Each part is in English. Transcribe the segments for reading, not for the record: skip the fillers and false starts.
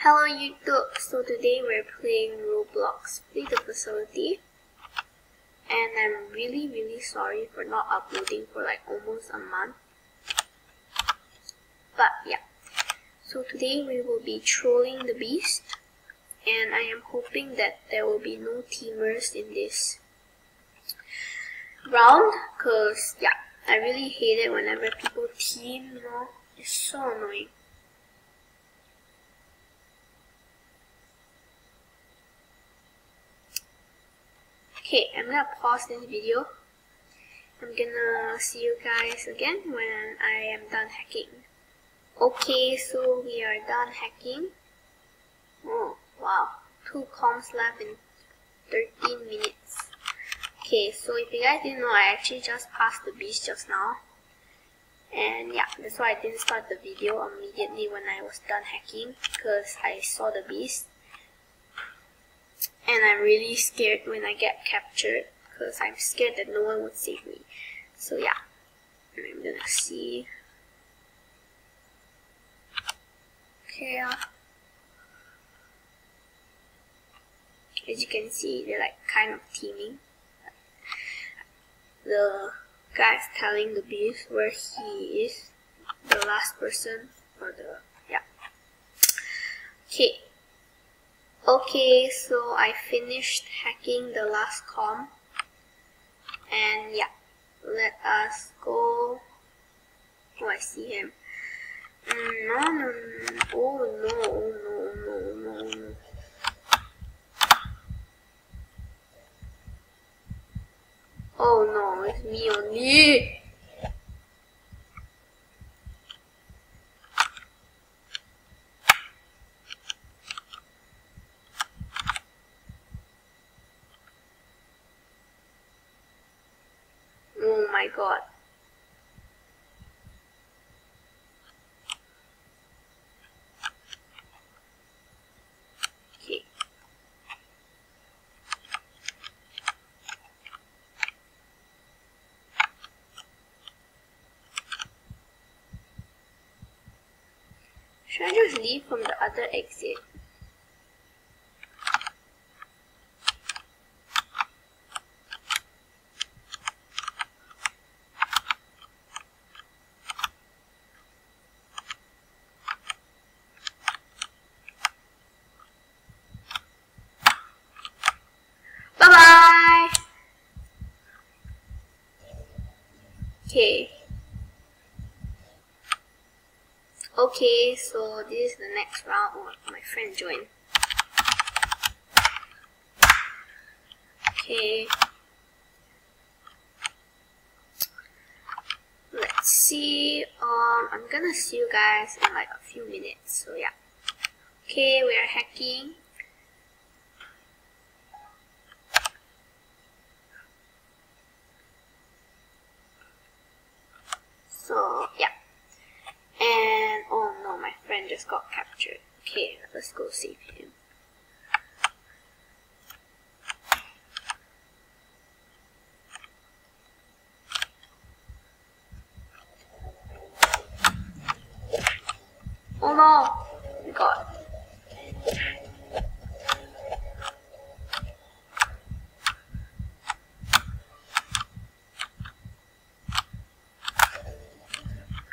Hello YouTube, so today we're playing Roblox Flee the Facility, and I'm really sorry for not uploading for like almost a month, but yeah, so today we will be trolling the beast, and I am hoping that there will be no teamers in this round, cause yeah, I really hate it whenever people team, you know, it's so annoying. Okay, I'm gonna pause this video. I'm gonna see you guys again when I am done hacking. Okay, so we are done hacking. Oh, wow. 2 comms left in 13 minutes. Okay, so if you guys didn't know, I actually just passed the beast just now. And yeah, that's why I didn't start the video immediately when I was done hacking, because I saw the beast. And I'm really scared when I get captured, because I'm scared that no one would save me. So yeah, I'm gonna see. Okay, as you can see, they're like kind of teaming. The guy's telling the beast where he is, the last person, or the, yeah. Okay, so I finished hacking the last comm, and yeah, let us go. Oh, I see him. No. Oh no. Oh no, it's me only. Oh my god. Okay. Should I just leave from the other exit? Bye-bye! Okay, so this is the next round. Oh, my friend joined. Okay. Let's see. I'm gonna see you guys in like a few minutes. So yeah. Okay, we are hacking. So yeah. And oh no, my friend just got captured. Okay, let's go save him. Oh no! My god.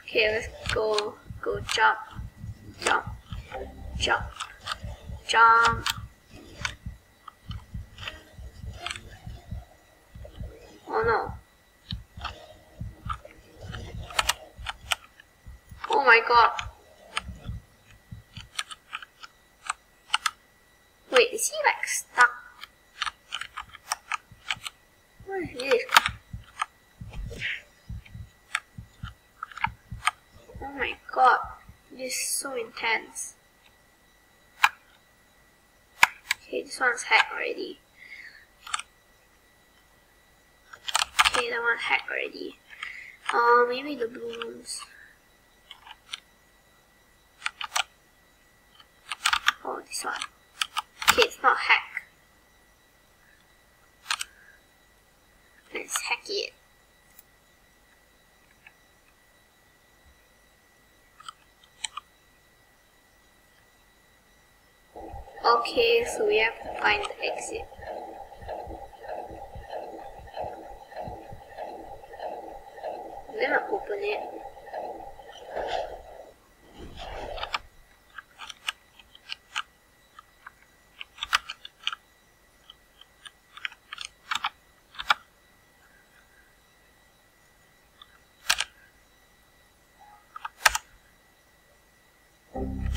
Okay, let's go jump. Oh no. Oh my god. Wait, is he like stuck? What is this? Oh my god. This is so intense. Okay, this one's hacked already. Okay, that one's hacked already. Maybe the balloons. Oh, this one. Okay, it's not hacked. Let's hack it. Okay, so we have to find the exit. I'm gonna open it.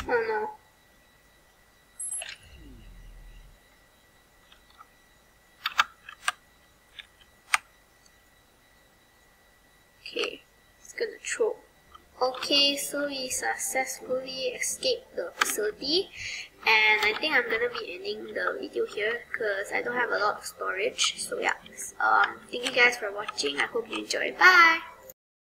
Oh no. Okay, it's gonna throw. Okay, so we successfully escaped the facility, and I think I'm gonna be ending the video here because I don't have a lot of storage. So yeah, thank you guys for watching. I hope you enjoyed. Bye!